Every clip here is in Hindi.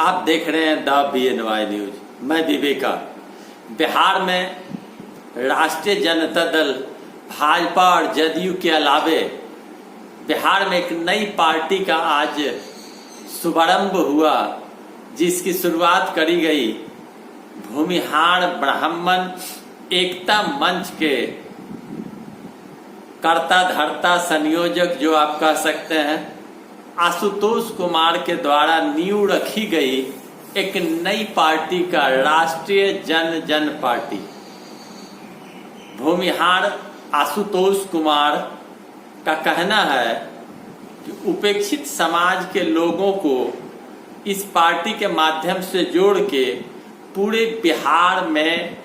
आप देख रहे हैं द BNY न्यूज। मैं विवेका। बिहार में राष्ट्रीय जनता दल, भाजपा और जदयू के अलावे बिहार में एक नई पार्टी का आज शुभारंभ हुआ, जिसकी शुरुआत करी गई भूमिहार ब्राह्मण एकता मंच के कर्ता धर्ता संयोजक, जो आप कह सकते हैं, आशुतोष कुमार के द्वारा नींव रखी गई एक नई पार्टी का राष्ट्रीय जन पार्टी। भूमिहार आशुतोष कुमार का कहना है कि उपेक्षित समाज के लोगों को इस पार्टी के माध्यम से जोड़ के पूरे बिहार में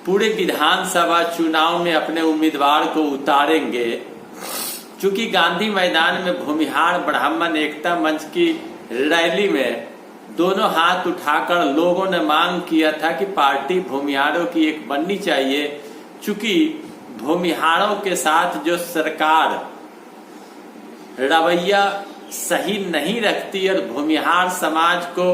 पूरे विधानसभा चुनाव में अपने उम्मीदवार को उतारेंगे। चूंकि गांधी मैदान में भूमिहार ब्राह्मण एकता मंच की रैली में दोनों हाथ उठाकर लोगों ने मांग किया था कि पार्टी भूमिहारों की एक बननी चाहिए, चूंकि भूमिहारों के साथ जो सरकार रवैया सही नहीं रखती और भूमिहार समाज को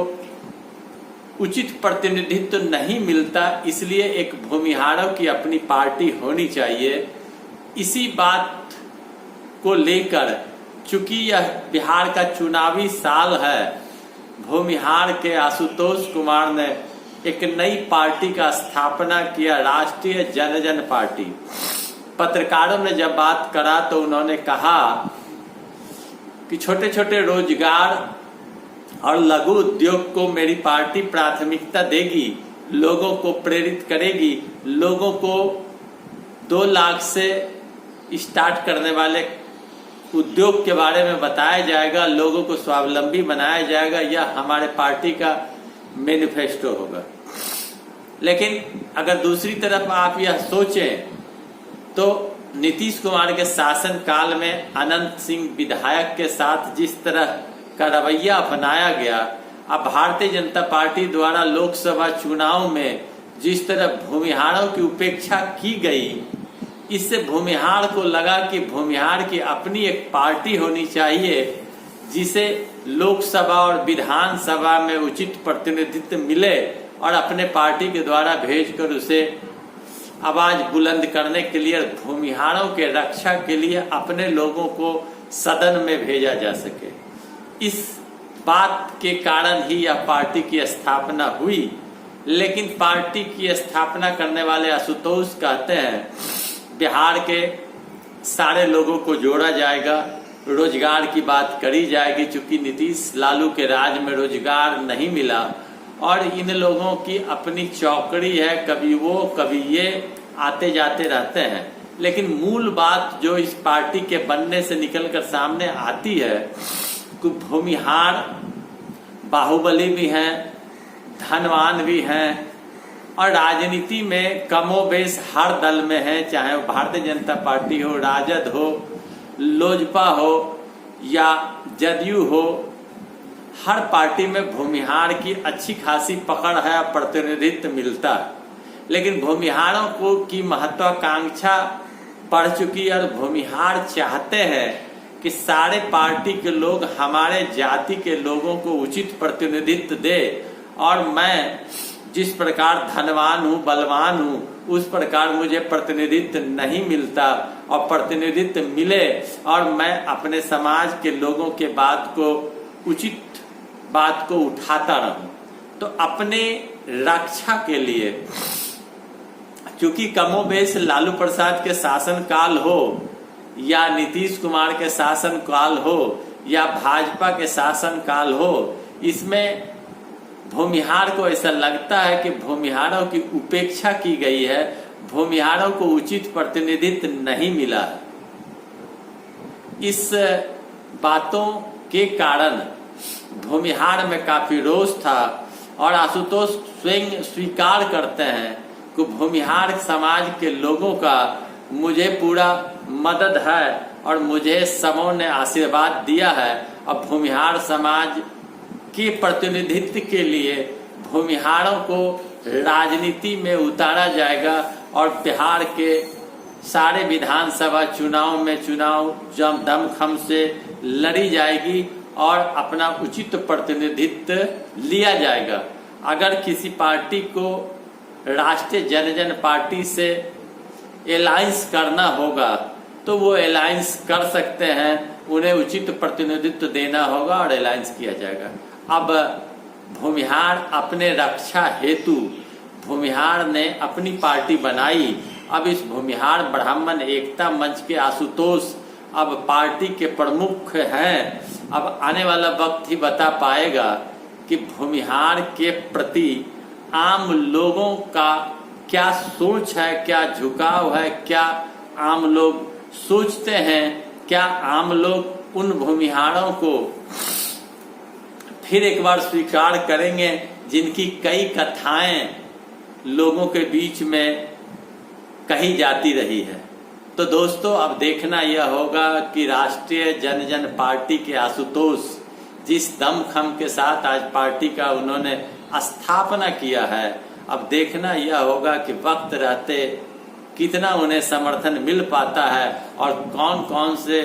उचित प्रतिनिधित्व नहीं मिलता, इसलिए एक भूमिहारों की अपनी पार्टी होनी चाहिए। इसी बात को लेकर, चूंकि यह बिहार का चुनावी साल है, भूमिहार के आशुतोष कुमार ने एक नई पार्टी का स्थापना किया, राष्ट्रीय जन पार्टी। पत्रकारों ने जब बात करा तो उन्होंने कहा कि छोटे छोटे रोजगार और लघु उद्योग को मेरी पार्टी प्राथमिकता देगी, लोगों को प्रेरित करेगी, लोगों को 2 लाख से स्टार्ट करने वाले उद्योग के बारे में बताया जाएगा, लोगों को स्वावलंबी बनाया जाएगा। यह हमारे पार्टी का मैनिफेस्टो होगा। लेकिन अगर दूसरी तरफ आप यह सोचें तो नीतीश कुमार के शासन काल में अनंत सिंह विधायक के साथ जिस तरह का रवैया अपनाया गया, अब भारतीय जनता पार्टी द्वारा लोकसभा चुनाव में जिस तरह भूमिहारों की उपेक्षा की गई, इससे भूमिहार को लगा कि भूमिहार की अपनी एक पार्टी होनी चाहिए, जिसे लोकसभा और विधानसभा में उचित प्रतिनिधित्व मिले और अपने पार्टी के द्वारा भेजकर उसे आवाज बुलंद करने के लिए, भूमिहारों के रक्षा के लिए अपने लोगों को सदन में भेजा जा सके। इस बात के कारण ही यह पार्टी की स्थापना हुई। लेकिन पार्टी की स्थापना करने वाले आशुतोष कहते हैं बिहार के सारे लोगों को जोड़ा जाएगा, रोजगार की बात करी जाएगी, चूंकि नीतीश लालू के राज में रोजगार नहीं मिला और इन लोगों की अपनी चौकड़ी है, कभी वो कभी ये आते जाते रहते हैं। लेकिन मूल बात जो इस पार्टी के बनने से निकलकर सामने आती है कि भूमिहार बाहुबली भी हैं, धनवान भी हैं और राजनीति में कमोबेश हर दल में है, चाहे वो भारतीय जनता पार्टी हो, राजद हो, लोजपा हो या जदयू हो। हर पार्टी में भूमिहार की अच्छी खासी पकड़ है, प्रतिनिधित्व मिलता है। लेकिन भूमिहारों को की महत्वाकांक्षा बढ़ चुकी है और भूमिहार चाहते हैं कि सारे पार्टी के लोग हमारे जाति के लोगों को उचित प्रतिनिधित्व दे और मैं जिस प्रकार धनवान हूँ, बलवान हूँ, उस प्रकार मुझे प्रतिनिधित्व नहीं मिलता और प्रतिनिधित्व मिले और मैं अपने समाज के लोगों के उचित बात को उठाता रहूं। तो अपने रक्षा के लिए, चूंकि कमोबेश लालू प्रसाद के शासन काल हो या नीतीश कुमार के शासन काल हो या भाजपा के शासन काल हो, इसमें भूमिहार को ऐसा लगता है कि भूमिहारों की उपेक्षा की गई है, भूमिहारों को उचित प्रतिनिधित्व नहीं मिला है। इस बातों के कारण भूमिहार में काफी रोष था और आशुतोष स्वयं स्वीकार करते हैं कि भूमिहार समाज के लोगों का मुझे पूरा मदद है और मुझे सबों ने आशीर्वाद दिया है और भूमिहार समाज के प्रतिनिधित्व के लिए भूमिहारों को राजनीति में उतारा जाएगा और बिहार के सारे विधानसभा चुनाव में चुनाव दमखम से लड़ी जाएगी और अपना उचित प्रतिनिधित्व लिया जाएगा। अगर किसी पार्टी को राष्ट्रीय जनजन पार्टी से अलायंस करना होगा तो वो अलायंस कर सकते हैं, उन्हें उचित प्रतिनिधित्व देना होगा और अलायंस किया जाएगा। अब भूमिहार अपने रक्षा हेतु भूमिहार ने अपनी पार्टी बनाई। अब इस भूमिहार ब्राह्मण एकता मंच के आशुतोष अब पार्टी के प्रमुख हैं। अब आने वाला वक्त ही बता पाएगा कि भूमिहार के प्रति आम लोगों का क्या सोच है, क्या झुकाव है, क्या आम लोग सोचते हैं, क्या आम लोग उन भूमिहारों को फिर एक बार स्वीकार करेंगे जिनकी कई कथाएं लोगों के बीच में कही जाती रही है। तो दोस्तों, अब देखना यह होगा कि राष्ट्रीय जनजन पार्टी के आशुतोष जिस दमखम के साथ आज पार्टी का उन्होंने स्थापना किया है, अब देखना यह होगा कि वक्त रहते कितना उन्हें समर्थन मिल पाता है और कौन कौन से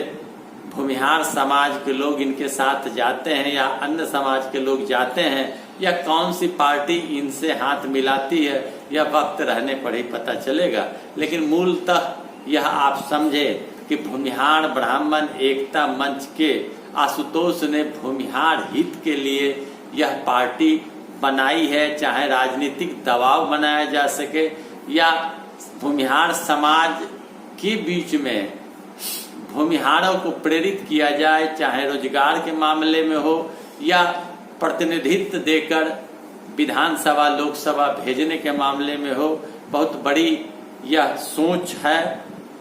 भूमिहार समाज के लोग इनके साथ जाते हैं या अन्य समाज के लोग जाते हैं या कौन सी पार्टी इनसे हाथ मिलाती है, यह वक्त रहने पर ही पता चलेगा। लेकिन मूलतः यह आप समझे कि भूमिहार ब्राह्मण एकता मंच के आशुतोष ने भूमिहार हित के लिए यह पार्टी बनाई है, चाहे राजनीतिक दबाव बनाया जा सके या भूमिहार समाज के बीच में भूमिहारों को प्रेरित किया जाए, चाहे रोजगार के मामले में हो या प्रतिनिधित्व देकर विधानसभा लोकसभा भेजने के मामले में हो। बहुत बड़ी यह सोच है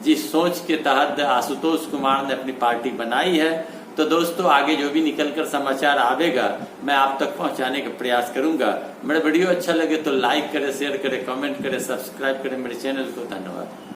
जिस सोच के तहत आशुतोष कुमार ने अपनी पार्टी बनाई है। तो दोस्तों, आगे जो भी निकलकर समाचार आवेगा मैं आप तक पहुंचाने का प्रयास करूंगा। मेरा वीडियो अच्छा लगे तो लाइक करें, शेयर करें, कमेंट करें, सब्सक्राइब करें मेरे चैनल को। धन्यवाद।